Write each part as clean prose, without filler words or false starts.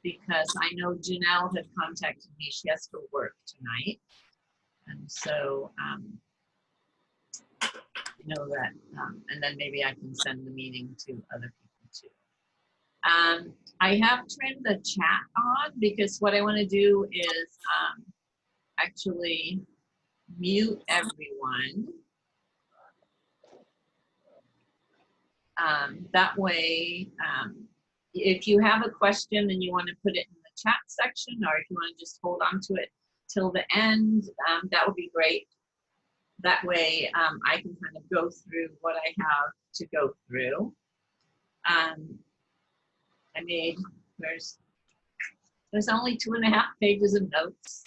because I know Janelle had contacted me. She has to work tonight. And so, you know that, and then maybe I can send the meeting to other people too. I have turned the chat on because what I want to do is actually mute everyone. That way, if you have a question and you want to put it in the chat section, or if you want to just hold on to it till the end, that would be great. That way, I can kind of go through what I have to go through. I made, there's only 2.5 pages of notes,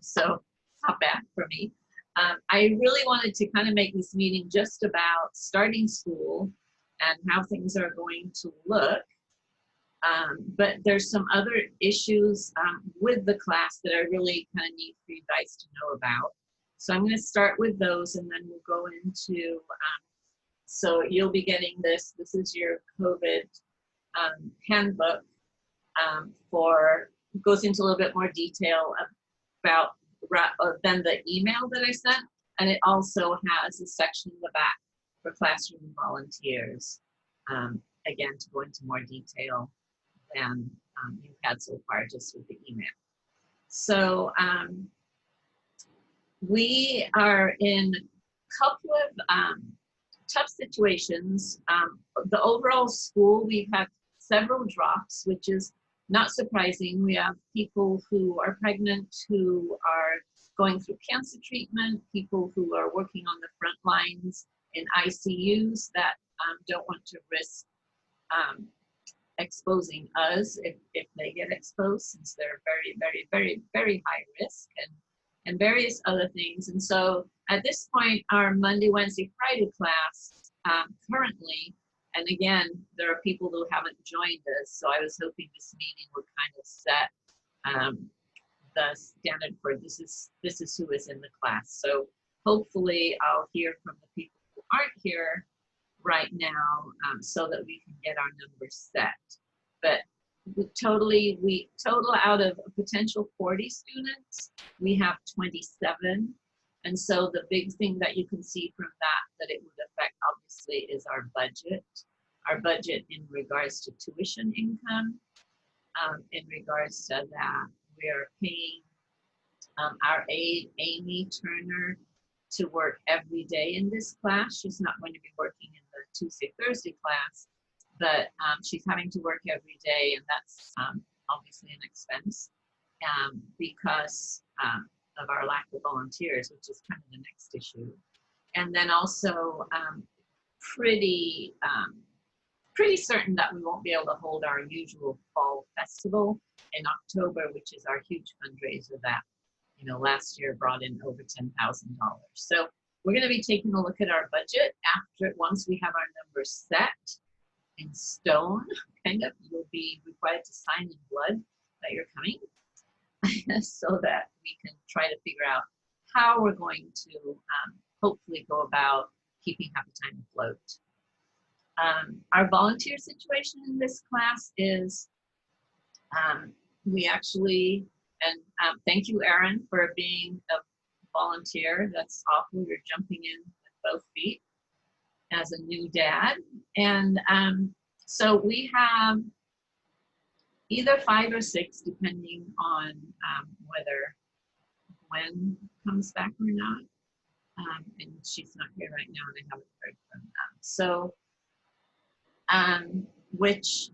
so not bad for me. I really wanted to kind of make this meeting just about starting school and how things are going to look. But there's some other issues with the class that I really kind of need for you guys to know about. So I'm going to start with those, and then we'll go into, so you'll be getting this. This is your COVID handbook goes into a little bit more detail about than the email that I sent. And it also has a section in the back for classroom volunteers, again, to go into more detail than you've had so far just with the email. So we are in a couple of tough situations. The overall school, we've had several drops, which is not surprising. We have people who are pregnant, who are going through cancer treatment, people who are working on the front lines in ICUs that don't want to risk exposing us if they get exposed, since they're very, very, very, very high risk, and various other things. And so at this point, our Monday, Wednesday, Friday class currently, and again, there are people who haven't joined us, so I was hoping this meeting would kind of set the standard for this is who is in the class. So hopefully I'll hear from the people who aren't here right now, so that we can get our numbers set. But we total out of a potential 40 students, we have 27. And so the big thing that you can see from that it would affect obviously is our budget in regards to tuition income. In regards to that, we are paying our aide, Amy Turner, to work every day in this class. She's not going to be working in the Tuesday, Thursday class, but she's having to work every day, and that's obviously an expense because of our lack of volunteers, which is kind of the next issue. And then also pretty certain that we won't be able to hold our usual fall festival in October, which is our huge fundraiser that, you know, last year brought in over $10,000. So we're going to be taking a look at our budget once we have our numbers set in stone, kind of. You'll be required to sign in blood that you're coming, so that we can try to figure out how we're going to hopefully go about keeping Happy Time afloat. Our volunteer situation in this class is we actually, and thank you, Erin, for being a volunteer. That's awful. You're jumping in with both feet as a new dad. And so we have either 5 or 6, depending on whether Gwen comes back or not. And she's not here right now, and I haven't heard from them. So, which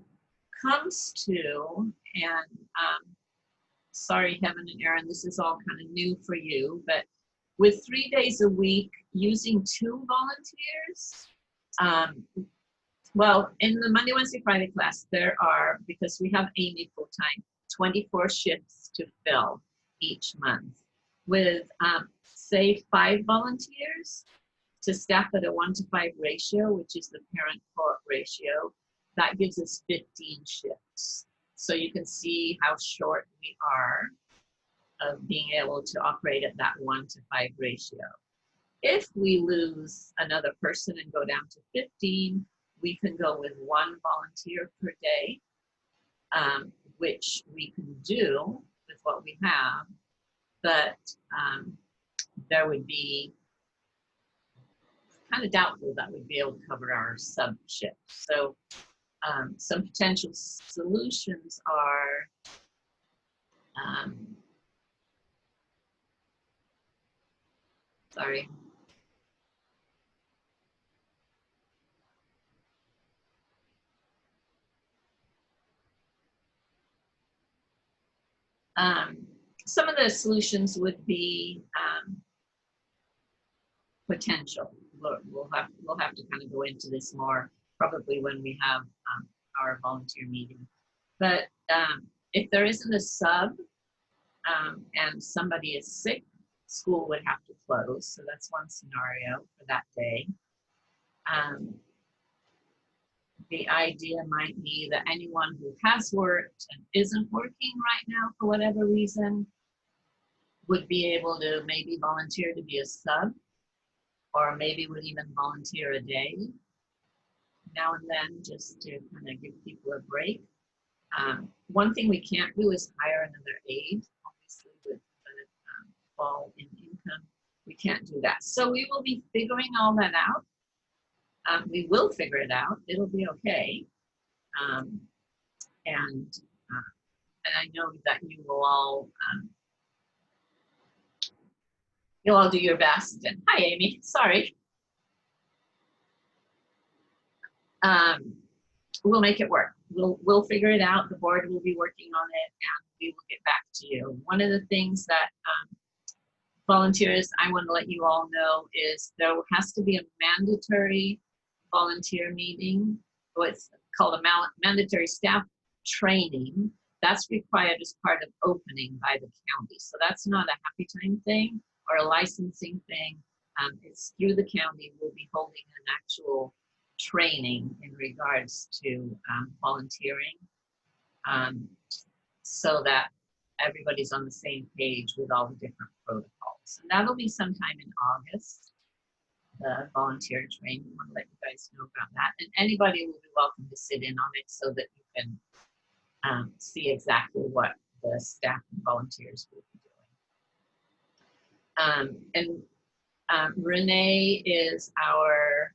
comes to, and sorry, Heaven and Erin, this is all kind of new for you, but with 3 days a week using 2 volunteers, well, in the Monday, Wednesday, Friday class, there are, because we have Amy full-time, 24 shifts to fill each month. With, say, 5 volunteers to staff at a 1-to-5 ratio, which is the parent-co-op ratio, that gives us 15 shifts. So you can see how short we are of being able to operate at that 1-to-5 ratio. If we lose another person and go down to 15, we can go with 1 volunteer per day. which we can do with what we have, but there would be kind of doubtful that we'd be able to cover our sub shifts. So some potential solutions are sorry. Some of the solutions would be potential. We'll have to kind of go into this more probably when we have our volunteer meeting. But if there isn't a sub and somebody is sick, school would have to close. So that's one scenario for that day. The idea might be that anyone who has worked and isn't working right now for whatever reason would be able to maybe volunteer to be a sub, or maybe would even volunteer a day now and then, just to kind of give people a break. One thing we can't do is hire another aide, obviously with the fall in income. We can't do that. So we will be figuring all that out. We will figure it out. It'll be okay. And I know that you will all you'll all do your best. And hi, Amy. Sorry. We'll make it work. We'll figure it out. The board will be working on it, and we will get back to you. One of the things that volunteers, I want to let you all know, is there has to be a mandatory volunteer meeting. What's called a mandatory staff training. That's required as part of opening by the county. So that's not a happy time thing or a licensing thing. It's through the county. We'll be holding an actual training in regards to volunteering, so that everybody's on the same page with all the different protocols. And that'll be sometime in August, the volunteer training. I want to let you guys know about that. And anybody will be welcome to sit in on it so that you can see exactly what the staff and volunteers will be doing. Renee is our,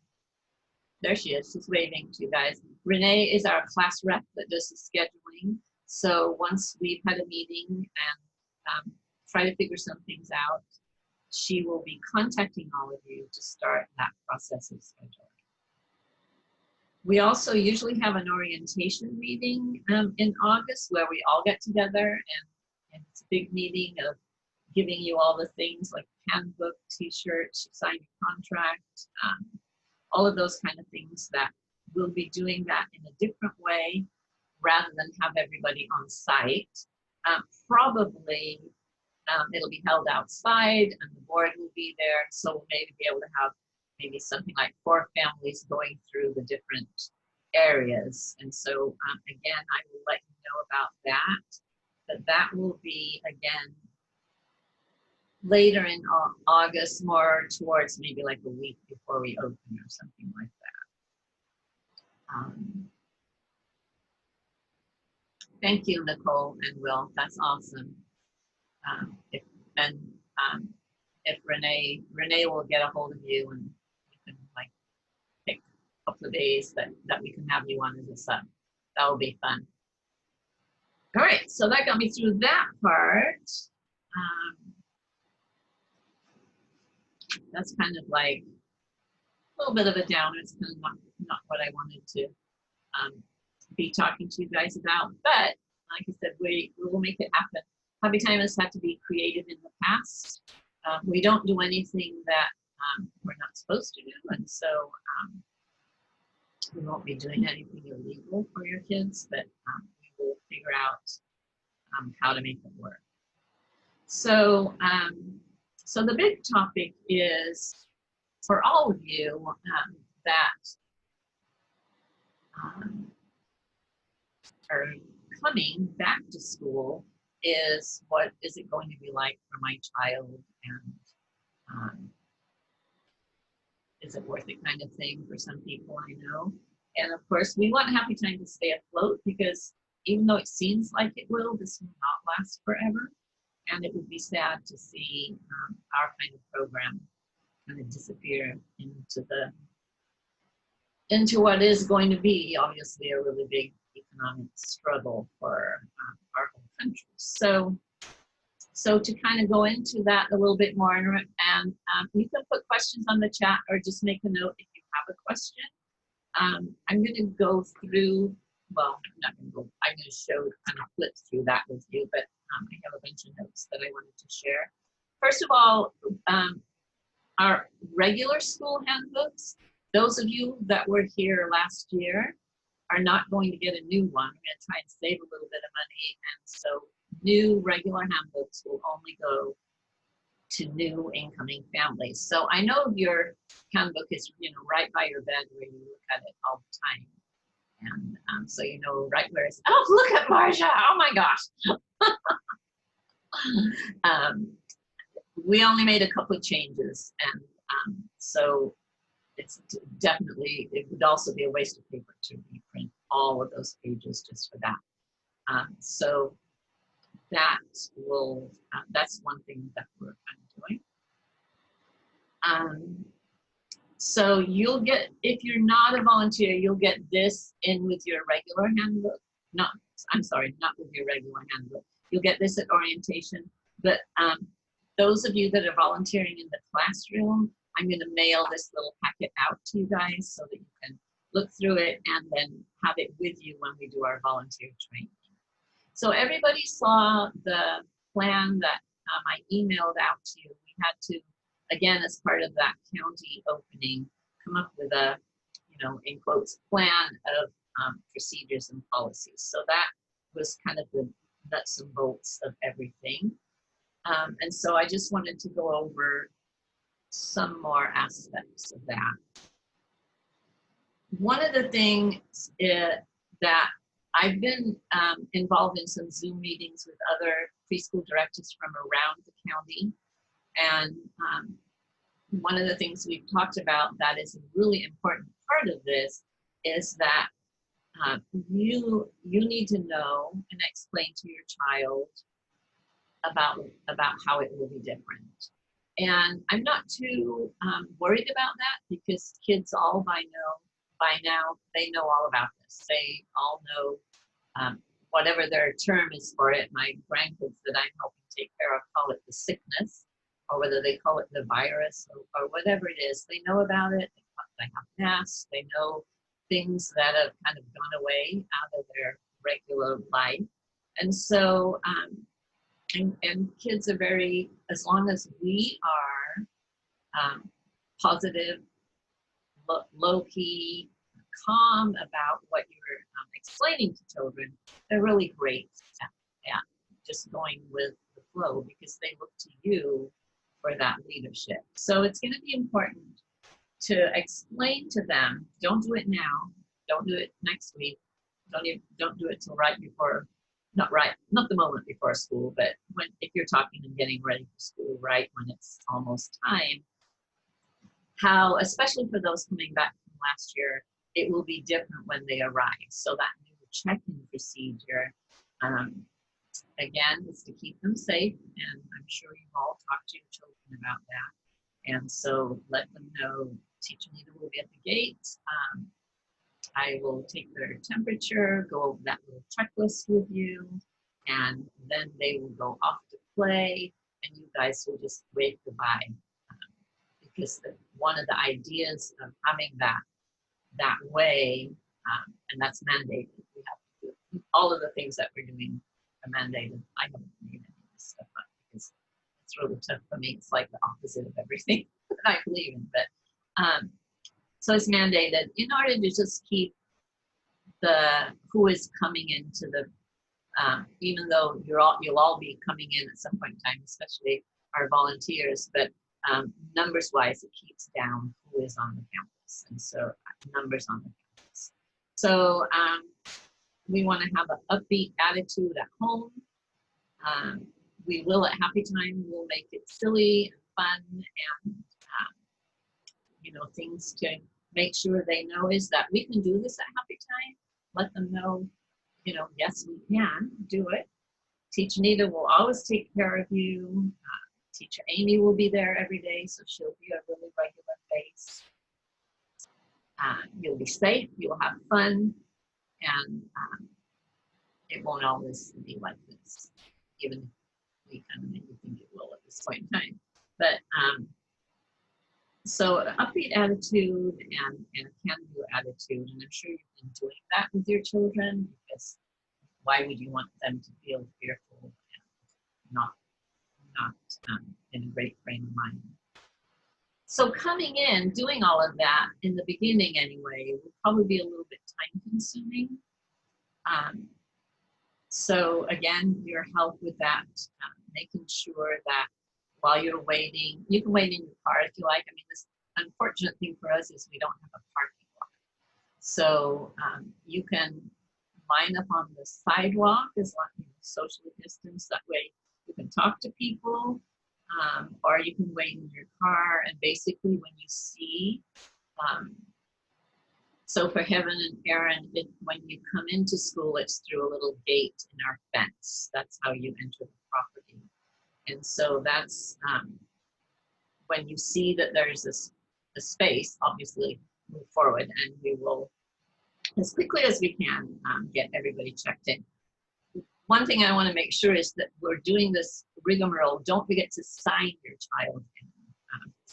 there she is, she's waving to you guys. Renee is our class rep that does the scheduling. So once we've had a meeting and try to figure some things out, she will be contacting all of you to start that process of scheduling. We also usually have an orientation meeting in August where we all get together, and it's a big meeting of giving you all the things like handbook, t-shirts, sign your contract, all of those kind of things. That we'll be doing that in a different way rather than have everybody on site. Probably it'll be held outside and the board will be there. So we'll maybe be able to have maybe something like 4 families going through the different areas. And so again, I will let you know about that. But that will be, again, later in August, more towards maybe like a week before we open or something like that. Thank you, Nicole and Will. That's awesome. If Renee will get a hold of you, and you can like pick a couple of days that we can have you on as a sub. That will be fun. All right, so that got me through that part. That's kind of like a little bit of a downer. It's kind of not what I wanted to be talking to you guys about, but like I said, we will make it happen. Happy Time has had to be creative in the past. We don't do anything that we're not supposed to do, and so we won't be doing anything illegal for your kids, but we will figure out how to make it work. So, so the big topic is for all of you that are coming back to school, is what is it going to be like for my child, and is it worth it kind of thing for some people, I know. And of course we want Happy Time to stay afloat, because even though it seems like it will, this will not last forever. And it would be sad to see our kind of program kind of disappear into what is going to be obviously a really big economic struggle for our whole country. So to kind of go into that a little bit more, and you can put questions on the chat or just make a note if you have a question. I'm going to go through, well, I'm not going to go, I'm going to show, kind of flip through that with you, but I have a bunch of notes that I wanted to share. First of all, our regular school handbooks, those of you that were here last year are not going to get a new one. I'm going to try and save a little bit of money, and so new regular handbooks will only go to new incoming families. So I know your handbook is, you know, right by your bed where you look at it all the time. And so you know right where it's, oh, look at Marja, oh my gosh. We only made a couple of changes, and so it's definitely, it would also be a waste of paper to reprint all of those pages just for that. So that will, that's one thing that we're kind of doing. So you'll get, if you're not a volunteer, you'll get this in with your regular handbook. Not, I'm sorry, not with your regular handbook. You'll get this at orientation, but those of you that are volunteering in the classroom, I'm going to mail this little packet out to you guys so that you can look through it and then have it with you when we do our volunteer training. So everybody saw the plan that I emailed out to you. We had to, again, as part of that county opening, come up with a, you know, in quotes, plan of procedures and policies. So that was kind of the nuts and bolts of everything. And so I just wanted to go over some more aspects of that. One of the things that I've been involved in some Zoom meetings with other preschool directors from around the county. And one of the things we've talked about that is a really important part of this is that you need to know and explain to your child about how it will be different. And I'm not too worried about that because kids all by now, they know all about this. They all know whatever their term is for it. My grandkids that I'm helping take care of call it the sickness, or whether they call it the virus or whatever it is. They know about it. They have masks. They know things that have kind of gone away out of their regular life. And so, and kids are very, as long as we are positive, low-key, calm about what you're explaining to children, they're really great at just going with the flow because they look to you for that leadership. So it's going to be important to explain to them, don't do it now, don't do it next week, don't do it till right before, not the moment before school, but if you're talking and getting ready for school, right when it's almost time, how, especially for those coming back from last year, it will be different when they arrive. So that new check-in procedure, again, is to keep them safe, and I'm sure you've all talked to your children about that. And so let them know, teacher leader will be at the gate. I will take their temperature, go over that little checklist with you, and then they will go off to play, and you guys will just wave goodbye. Because one of the ideas of having that way, and that's mandated. We have to do all of the things that we're doing are mandated. I haven't made any of this stuff up because it's really tough for me. It's like the opposite of everything that I believe in. But so it's mandated in order to just keep who is coming into the even though you'll all be coming in at some point in time, especially our volunteers, but numbers wise, it keeps down who is on the campus, and so numbers on the campus. So we want to have an upbeat attitude at home. We will at happy time, we'll make it silly and fun, and you know, things to make sure they know is that we can do this at happy time. Let them know you know, yes, we can do it. Teacher Nita will always take care of you. Teacher Amy will be there every day, so she'll be a really regular face. You'll be safe, you'll have fun, and it won't always be like this, even if we kind of make you think it will at this point in time. But so upbeat attitude and a can-do attitude, and I'm sure you've been doing that with your children, because why would you want them to feel fearful and not in a great frame of mind? So coming in, doing all of that in the beginning anyway, will probably be a little bit time consuming. So again, your help with that, making sure that while you're waiting, you can wait in your car if you like. I mean, this unfortunate thing for us is we don't have a parking lot. So you can line up on the sidewalk as long as you're socially distanced. That way you can talk to people, or you can wait in your car. And basically when you see, so for Heaven and Aaron, when you come into school, it's through a little gate in our fence. That's how you enter the property. And so that's when you see that there's a space, obviously move forward, and we will, as quickly as we can, get everybody checked in. One thing I want to make sure is that we're doing this rigmarole. Don't forget to sign your child in.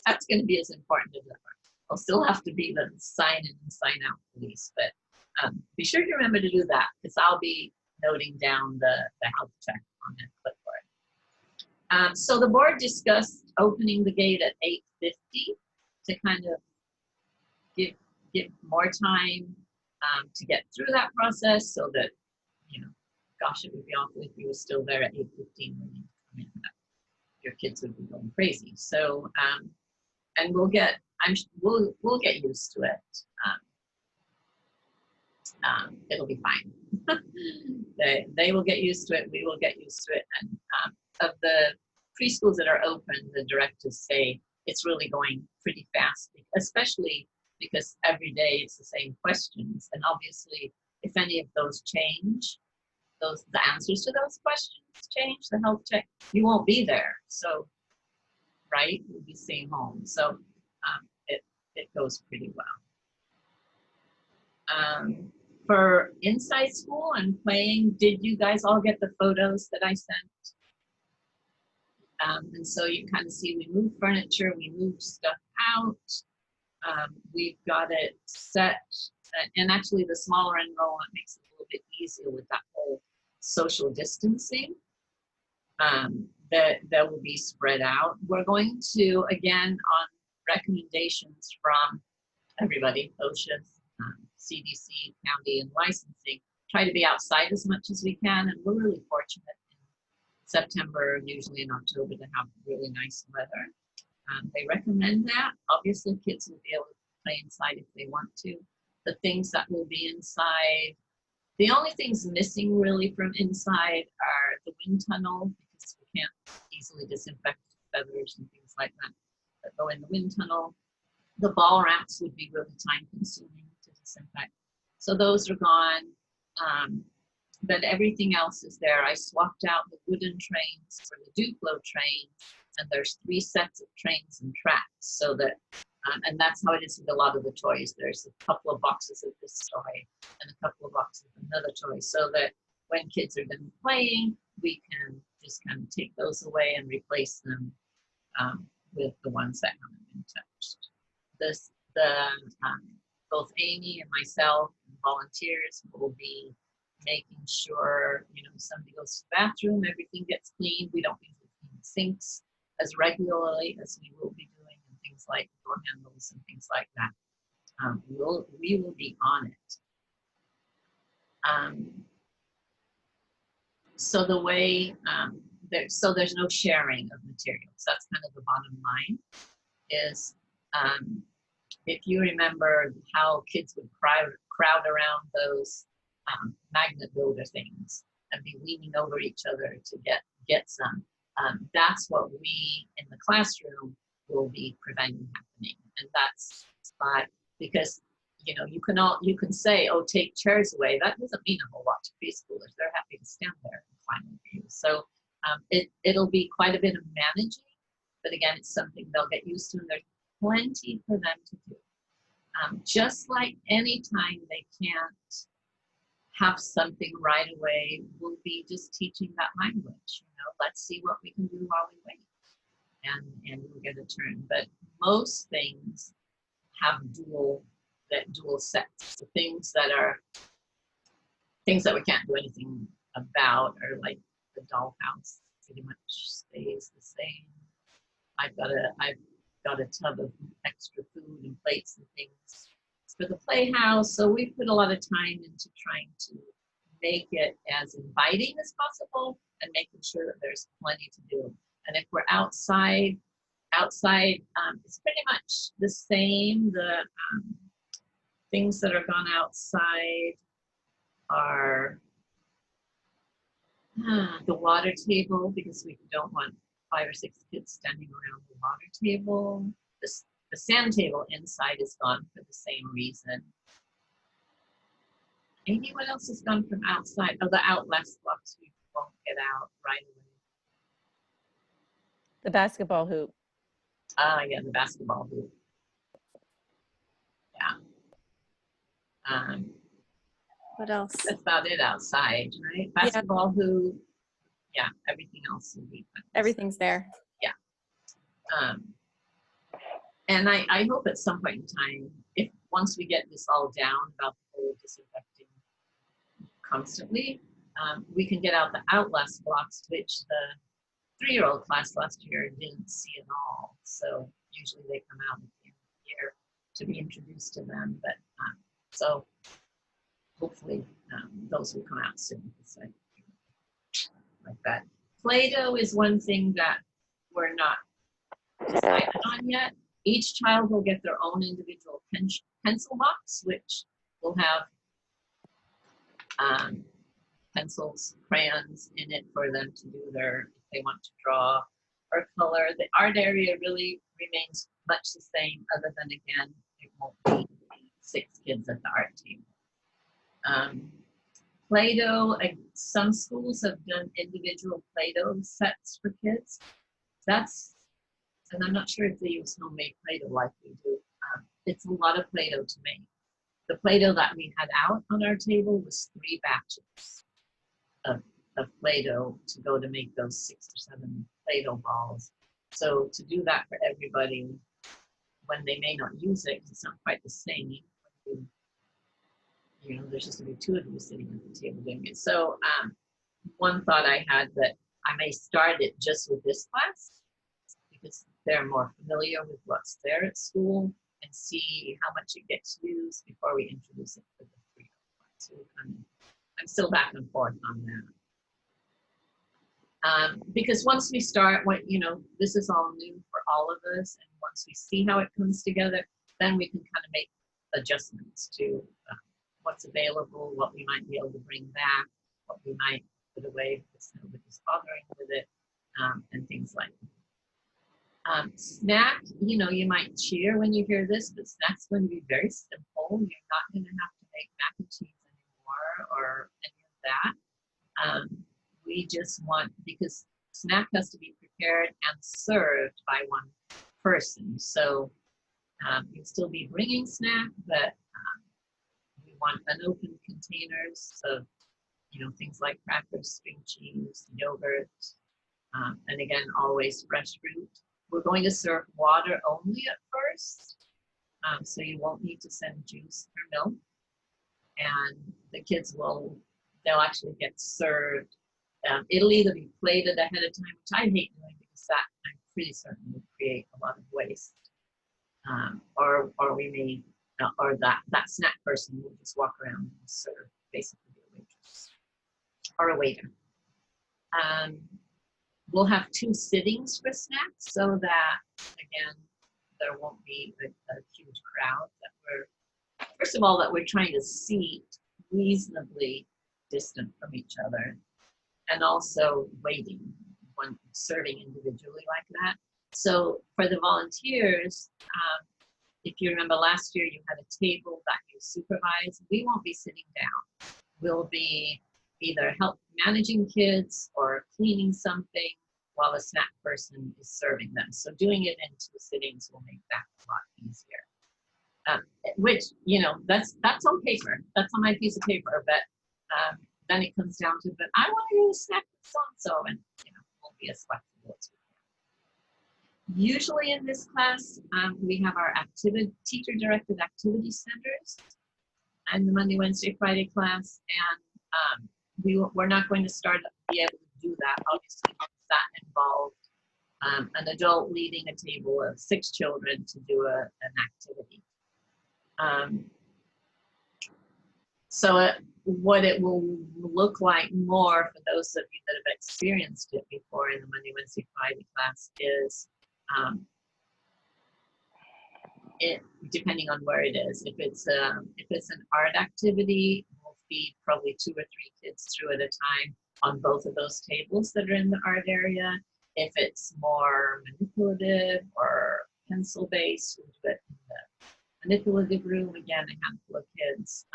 That's going to be as important as ever. I'll still have to be the sign in and sign out police, but be sure to remember to do that, because I'll be noting down the health check on that clipboard. So the board discussed opening the gate at 8:50 to kind of give more time to get through that process, so that, you know, gosh, it would be awful if you were still there at 8:15 when you come in. Your kids would be going crazy. So, and we'll get used to it. It'll be fine. they will get used to it. We will get used to it. And of the preschools that are open, the directors say it's really going pretty fast, especially because every day it's the same questions. And obviously, if any of those change, the answers to those questions change, the health check, you won't be there. So, right, you'll be staying home. So it goes pretty well. For inside school and playing, did you guys all get the photos that I sent? And so you kind of see we move furniture, we move stuff out. We've got it set, and actually the smaller enrollment makes it a little bit easier with that whole social distancing. That will be spread out. We're going to, again, on recommendations from everybody, OSHA, CDC, county, and licensing, try to be outside as much as we can. And we're really fortunate in September, usually in October, to have really nice weather. They recommend that. Obviously, kids will be able to play inside if they want to. The things that will be inside, the only things missing really from inside are the wind tunnel, because we can't easily disinfect feathers and things like that go in the wind tunnel. The ball ramps would be really time consuming to disinfect. So those are gone. But everything else is there. I swapped out the wooden trains for the Duplo train, and there's 3 sets of trains and tracks, so that, and that's how it is with a lot of the toys. There's a couple of boxes of this toy and a couple of boxes of another toy, so that when kids are done playing, we can just kind of take those away and replace them with the ones that haven't been touched. Both Amy and myself and volunteers will be making sure, you know, somebody goes to the bathroom, everything gets cleaned. We don't usually clean sinks as regularly as we will be doing, and things like door handles and things like that. We will be on it. So the way, so there's no sharing of materials. That's kind of the bottom line, is if you remember how kids would crowd around those magnet builder things and be leaning over each other to get some. That's what we in the classroom will be preventing happening, and that's because you can say, oh, take chairs away. That doesn't mean a whole lot to preschoolers. They're happy to stand there and climb over you. So it'll be quite a bit of managing, but again, it's something they'll get used to, and there's plenty for them to do. Just like any time they can't have something right away, we'll be just teaching that language. Let's see what we can do while we wait, and we'll get a turn. But most things have dual sets. The things that we can't do anything about are like the dollhouse pretty much stays the same. I've got a tub of extra food and plates and things for the playhouse. So we put a lot of time into trying to make it as inviting as possible and making sure that there's plenty to do. And if we're outside, it's pretty much the same. The things that are gone outside are the water table, because we don't want 5 or 6 kids standing around the water table. The sand table inside is gone for the same reason. Amy, what else is gone from outside? Oh, the outlast blocks we won't get out right away. The basketball hoop. Yeah, the basketball hoop. Yeah. What else? That's about it outside, right? Basketball hoop. Yeah, everything else will be fun. Everything's there. Yeah. And I hope at some point in time, once we get this all down about the whole disinfecting constantly, we can get out the outlast blocks, which the 3-year-old class last year didn't see at all. So usually they come out at the end of the year to be introduced to them. But so hopefully those will come out soon. Like that. Play-Doh is one thing that we're not decided on yet. Each child will get their own individual pencil box, which will have pencils, crayons in it for them to do if they want to draw or color. The art area really remains much the same, other than, again, it won't be 6 kids at the art table. Play-Doh, some schools have done individual Play-Doh sets for kids. And I'm not sure if they use homemade Play-Doh like we do. It's a lot of Play-Doh to make. The Play-Doh that we had out on our table was 3 batches of Play-Doh to go to make those 6 or 7 Play-Doh balls. So to do that for everybody when they may not use it, because it's not quite the same. There's just going to be 2 of you sitting at the table doing it. So one thought I had that I may start it just with this class, because they're more familiar with what's there at school, and see how much it gets used before we introduce it for the 3-year-old. So I'm still back and forth on that. Because once we start, this is all new for all of us, and once we see how it comes together, then we can kind of make adjustments to what's available, what we might be able to bring back, what we might put away because nobody's bothering with it, and things like that. Snack, you might cheer when you hear this, but snack's going to be very simple. You're not going to have to make mac and cheese anymore or any of that. We just want, because snack has to be prepared and served by one person. So you'll still be bringing snack, but we want unopened containers of, things like crackers, string cheese, yogurt, and again, always fresh fruit. We're going to serve water only at first, so you won't need to send juice or milk. And the kids they'll actually get served. It'll either be plated ahead of time, which I hate doing because that I'm pretty certain will create a lot of waste. Or we may, or that snack person will just walk around and serve, basically a waitress or a waiter. We'll have 2 sittings for snacks so that, again, there won't be a huge crowd. First of all, that we're trying to seat reasonably distant from each other, and also waiting when serving individually like that. So for the volunteers, if you remember last year, you had a table that you supervise. We won't be sitting down. We'll be either help managing kids or cleaning something while a snack person is serving them. So doing it in 2 sittings will make that a lot easier. Which, you know, that's on paper. That's on my piece of paper. But then it comes down to, but I want to do a snack with so-and-so, and, you know, we'll be as flexible as we can. Usually in this class, we have our teacher-directed activity centers and the Monday, Wednesday, Friday class, and we're not going to be able to do that. Obviously, that involved an adult leading a table of 6 children to do an activity. So what it will look like more for those of you that have experienced it before in the Monday, Wednesday, Friday class is depending on where it is. If it's an art activity, we'll feed probably 2 or 3 kids through at a time on both of those tables that are in the art area. If it's more manipulative or pencil based, we'll do it in the manipulative room, again, a handful of kids.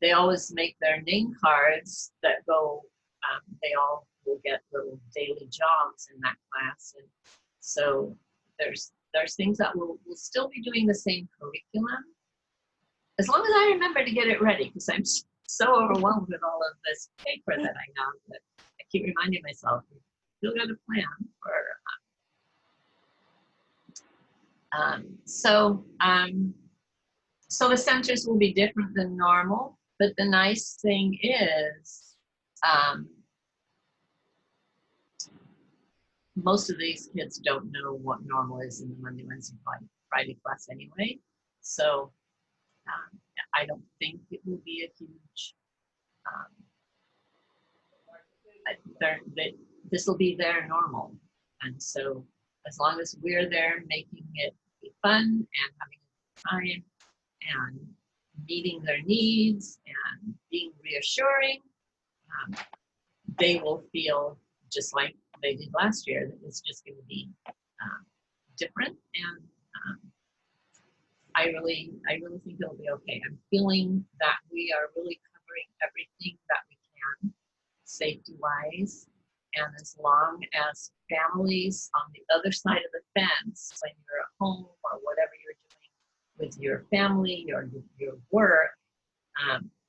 They always make their name cards that go, they all will get little daily jobs in that class. And so there's things that we'll still be doing the same curriculum, as long as I remember to get it ready, because I'm so overwhelmed with all of this paper that I have that I keep reminding myself, we still got a plan for, so the centers will be different than normal, but the nice thing is most of these kids don't know what normal is in the Monday, Wednesday, Friday class anyway. So I don't think it will be a huge, this will be their normal. And so as long as we're there making it be fun and having a good time and meeting their needs and being reassuring, they will feel just like they did last year, that it's just going to be different. And I really think it'll be okay. I'm feeling that we are really covering everything that we can, safety-wise. And as long as families on the other side of the fence, when you're at home or whatever you're doing with your family or your work,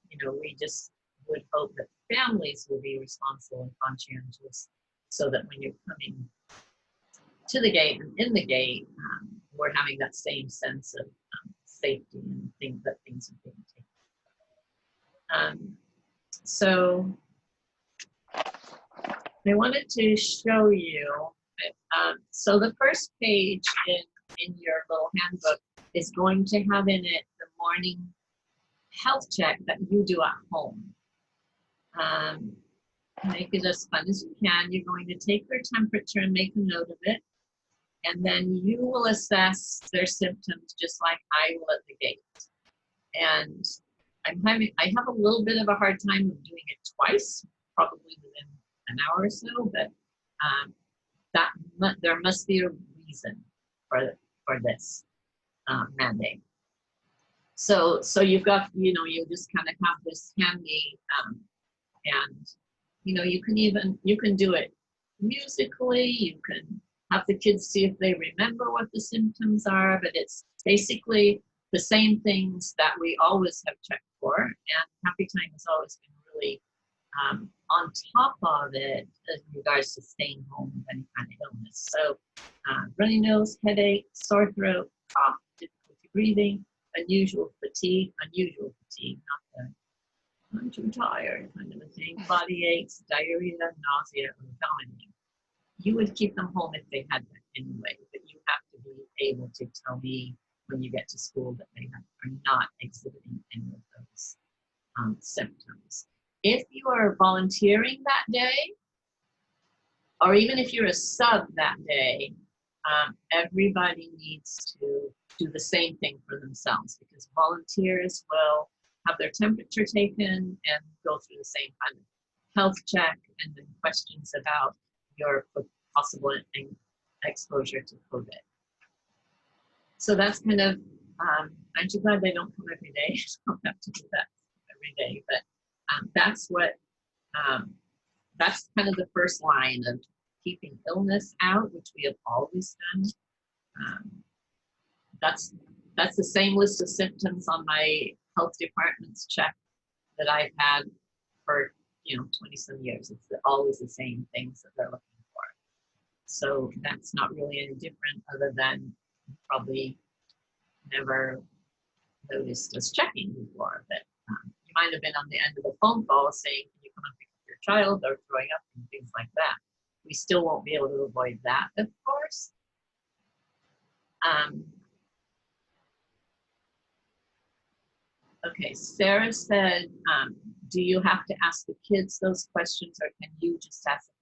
you know, we just would hope that families will be responsible and conscientious, so that when you're coming to the gate and in the gate, we're having that same sense of safety and things are being taken. So I wanted to show you, so the first page in your little handbook is going to have in it the morning health check that you do at home. Make it as fun as you can. You're going to take their temperature and make a note of it. And then you will assess their symptoms just like I will at the gate. And I have a little bit of a hard time of doing it twice, probably within an hour or so, but there must be a reason for this mandate. So you've got, you know, you just kind of have this handy, and you know, you can do it musically. You can have the kids see if they remember what the symptoms are, but it's basically the same things that we always have checked for. And Happy Time has always been really on top of it in regards to staying home with any kind of illness. So runny nose, headache, sore throat, cough, difficulty breathing, unusual fatigue, not the I'm too tired kind of a thing, body aches, diarrhea, nausea, or vomiting. You would keep them home if they had that anyway, but you have to be able to tell me when you get to school that they are not exhibiting any of those symptoms. If you are volunteering that day, or even if you're a sub that day, everybody needs to do the same thing for themselves, because volunteers will have their temperature taken and go through the same kind of health check and then questions about your possible exposure to COVID. So that's kind of I'm too glad they don't come every day. I don't have to do that every day, but that's what, that's kind of the first line of keeping illness out, which we have always done. Um, that's the same list of symptoms on my health department's check that I've had for 20 some years. It's always the same things that they're looking for. So that's not really any different, other than probably never noticed us checking before. But you might have been on the end of the phone call saying, can you come and pick up your child? They're throwing up and things like that. We still won't be able to avoid that, of course. Okay, Sarah said, do you have to ask the kids those questions, or can you just ask the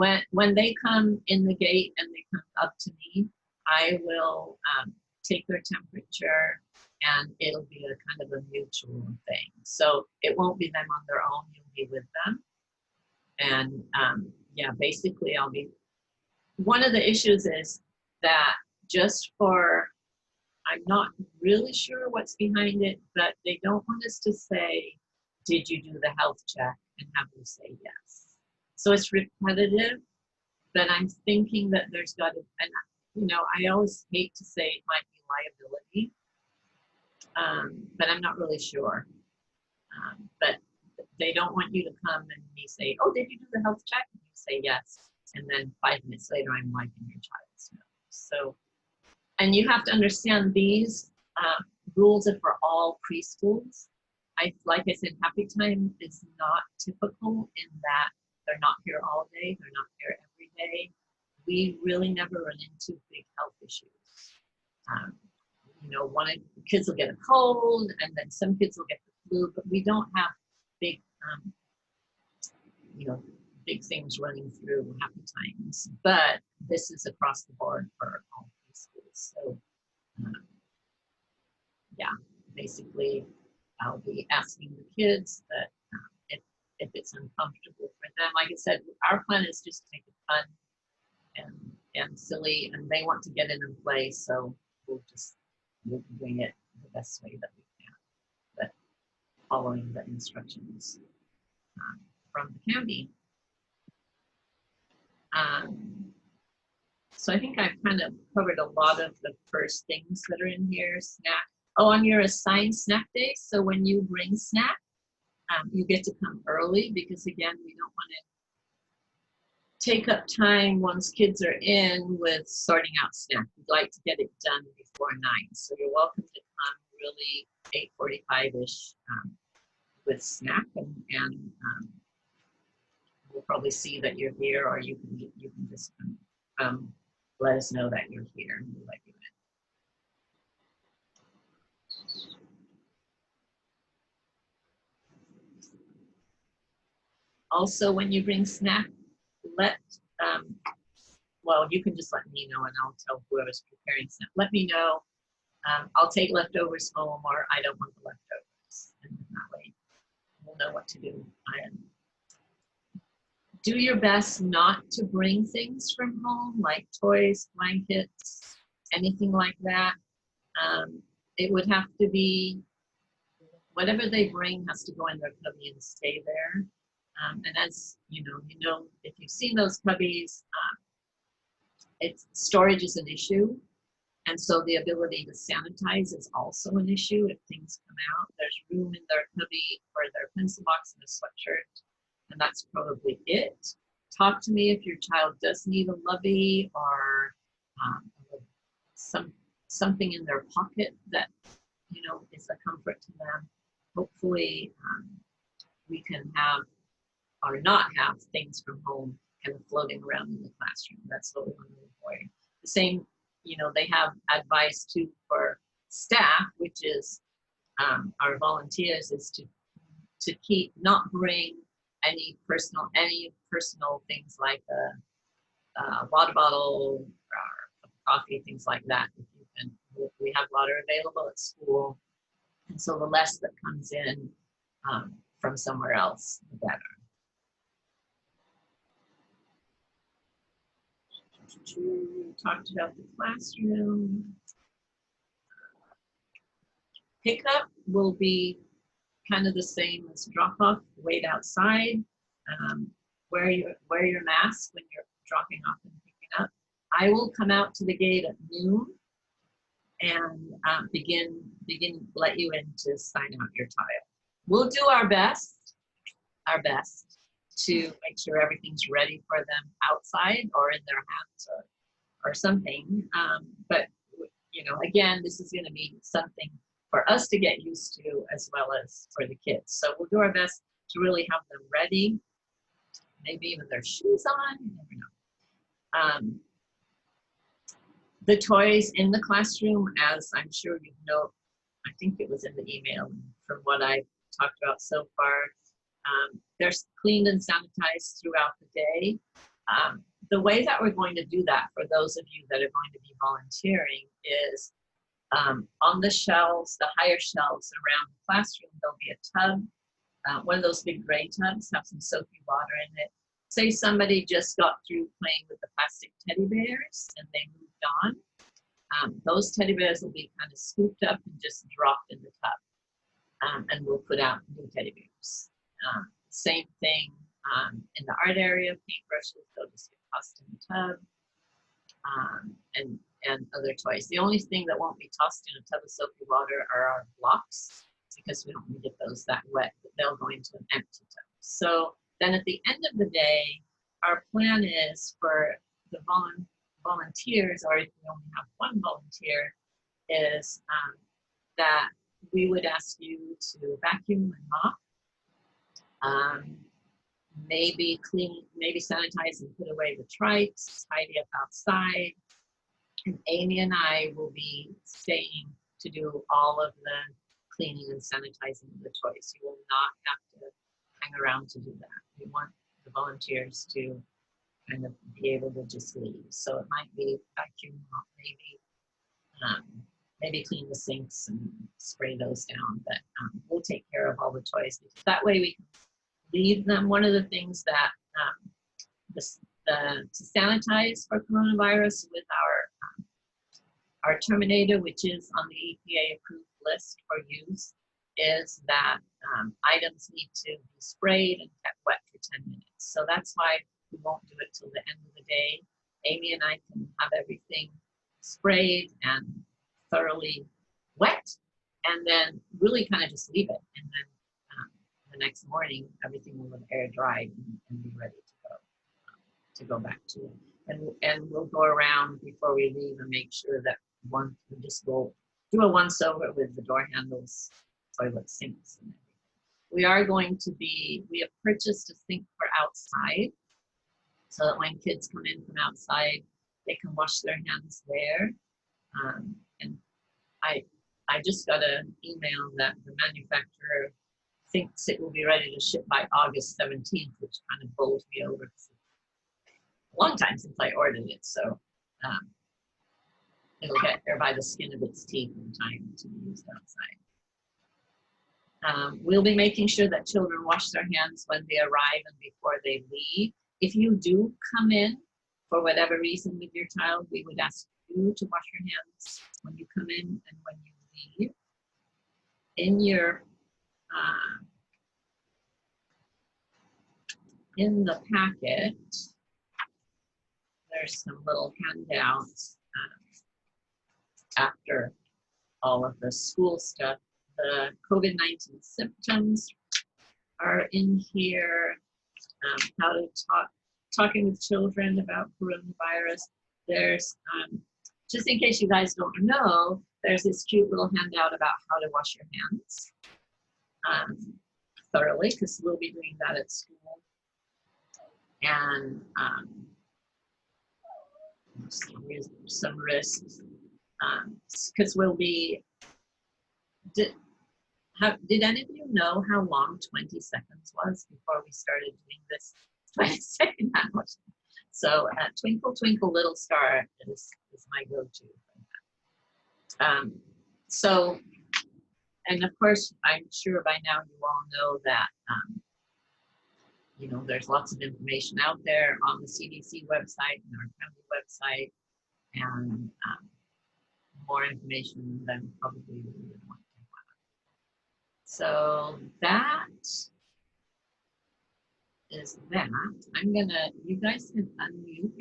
parent? When they come in the gate and they come up to me, I will take their temperature, and it'll be a kind of a mutual thing. So it won't be them on their own, you'll be with them. And yeah, basically I'll be, one of the issues is that just for, I'm not really sure what's behind it, but they don't want us to say, did you do the health check, and have them say yes. So it's repetitive, but I'm thinking that there's got to, and I always hate to say it might be liability, but I'm not really sure. But they don't want you to come and me say, oh, did you do the health check? And you say yes. And then 5 minutes later, I'm wiping your child's nose. So, and you have to understand these rules are for all preschools. Like I said, Happy Time is not typical in that they're not here all day. They're not here every day. We really never run into big health issues. One of the kids will get a cold, and then some kids will get the flu, but we don't have big, big things running through Happy Times. But this is across the board for all preschools. So, yeah, basically, I'll be asking the kids that if it's uncomfortable for them. Like I said, our plan is just to make it fun and silly, and they want to get in and play, so we'll be doing it the best way that we can, but following the instructions from the county. So I think I've kind of covered a lot of the first things that are in here. Snack. Oh, on your assigned snack day. So when you bring snack, you get to come early, because again, we don't want to take up time once kids are in with sorting out snack. We'd like to get it done before 9. So you're welcome to come really 8:45-ish with snack, and we'll probably see that you're here, or you can just let us know that you're here, and we'll let you in. Also, when you bring snack, well, you can just let me know, and I'll tell whoever's preparing snack. Let me know. I'll take leftovers home, or I don't want the leftovers, and that way we'll know what to do. Do your best not to bring things from home, like toys, blankets, anything like that. It would have to be, whatever they bring has to go in their cubby and stay there. And as you know, if you've seen those cubbies, storage is an issue. And so the ability to sanitize is also an issue if things come out. There's room in their cubby for their pencil box and a sweatshirt, and that's probably it. Talk to me if your child does need a lovey, or something in their pocket that is a comfort to them. Hopefully, we can have or not have things from home kind of floating around in the classroom. That's what we want to avoid. The same, they have advice too for staff, which is our volunteers, is to not bring any personal things like a water bottle or coffee, things like that. If you can, we have water available at school, and so the less that comes in from somewhere else, the better. We talked about the classroom. Pickup will be kind of the same as drop off. Wait outside. Wear your mask when you're dropping off and picking up. I will come out to the gate at noon and begin let you in to sign out your child. We'll do our best to make sure everything's ready for them outside or in their hands or something. But you know, again, this is going to be something for us to get used to as well as for the kids. So we'll do our best to really have them ready, maybe even their shoes on, you never know. The toys in the classroom, as I'm sure you know, I think it was in the email from what I talked about so far, they're cleaned and sanitized throughout the day. The way that we're going to do that for those of you that are going to be volunteering is on the shelves, the higher shelves around the classroom, there'll be a tub, one of those big gray tubs, have some soapy water in it. Say somebody just got through playing with the plastic teddy bears and they moved on. Those teddy bears will be kind of scooped up and just dropped in the tub. And we'll put out new teddy bears. Same thing in the art area, paintbrushes, they'll just get tossed in the tub. And other toys. The only thing that won't be tossed in a tub of soapy water are our blocks, because we don't want to get those that wet, but they'll go into an empty tub. So then at the end of the day, our plan is for the volunteers, or if we only have one volunteer, is that we would ask you to vacuum and mop, maybe clean, maybe sanitize and put away the trikes, tidy up outside. And Amy and I will be staying to do all of the cleaning and sanitizing of the toys. You will not have to hang around to do that. We want the volunteers to kind of be able to just leave. So it might be vacuum, maybe clean the sinks and spray those down, but we'll take care of all the toys. Because that way we can leave them. One of the things that to sanitize for coronavirus with our Terminator, which is on the EPA approved list for use, is that items need to be sprayed and kept wet for 10 minutes. So that's why we won't do it till the end of the day. Amy and I can have everything sprayed and thoroughly wet, and then really kind of just leave it. And then the next morning, everything will have air dried and be ready to go back to it. And we'll go around before we leave and make sure that we just go do a once over with the door handles, toilet sinks, and everything. We have purchased a sink for outside, so that when kids come in from outside, they can wash their hands there. And I just got an email that the manufacturer thinks it will be ready to ship by August 17th, which kind of bowled me over. A long time since I ordered it, so it'll get there by the skin of its teeth in time to be used outside. We'll be making sure that children wash their hands when they arrive and before they leave. If you do come in for whatever reason with your child, we would ask you to wash your hands when you come in and when you leave. In your in the packet, there's some little handouts after all of the school stuff. The COVID-19 symptoms are in here. How to talking with children about coronavirus. There's, just in case you guys don't know, there's this cute little handout about how to wash your hands thoroughly, because we'll be doing that at school. And some risks, because we'll be, did any of you know how long 20 seconds was before we started doing this 20 second hand washing? So Twinkle Twinkle Little Star is my go-to. So, and of course, I'm sure by now you all know that you know, there's lots of information out there on the CDC website and our county website, and more information than probably we would want So that is that. You guys can unmute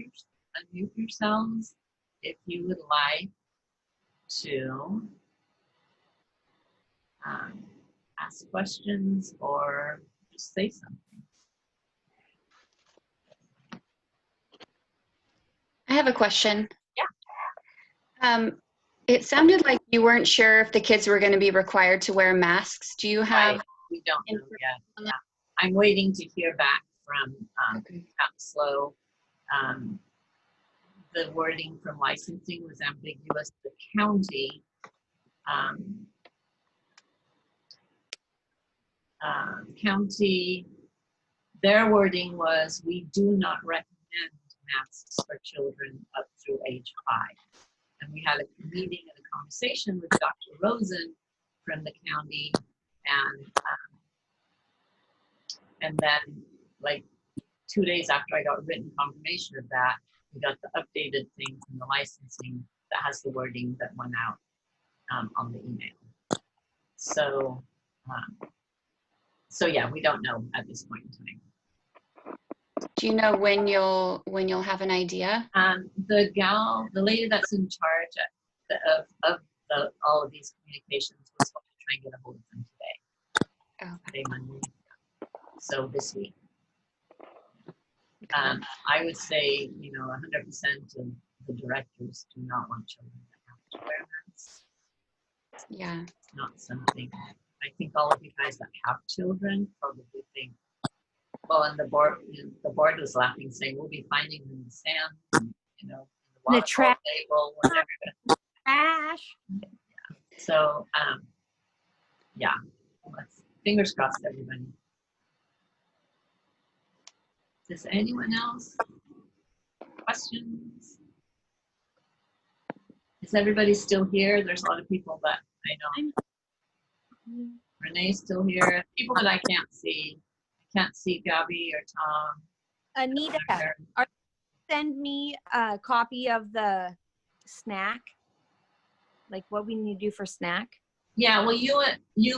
yourselves if you would like to ask questions or just say something. I have a question. Yeah. It sounded like you weren't sure if the kids were going to be required to wear masks. Do you have? Right. We don't know yet. Yeah. I'm waiting to hear back from Slow. The wording from licensing was ambiguous. The county, their wording was, we do not recommend masks for children up through age 5. And we had a meeting and a conversation with Dr. Rosen from the county, and then like 2 days after I got written confirmation of that, we got the updated thing from the licensing that has the wording that went out on the email. So, so yeah, we don't know at this point in time. Do you know when you'll have an idea? The lady that's in charge of all of these communications was going to try and get a hold of them today. Oh. Today, Monday. So this week. I would say, 100% of the directors do not want children to have to wear masks. Yeah. It's not something. I think all of you guys that have children probably think. Well, and the board was laughing, saying we'll be finding them in the sand, in the water table, whatever. Trash. Yeah. So, yeah. Fingers crossed, everybody. Does anyone else? Questions? Is everybody still here? There's a lot of people that I know. Renee's still here. People that I can't see. I can't see Gabby or Tom. Anita, send me a copy of the snack, like what we need to do for snack. Yeah, well, you,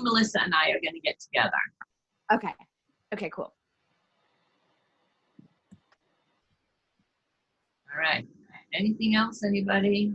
Melissa, and I are going to get together. Okay. Okay, cool. All right. Anything else, anybody?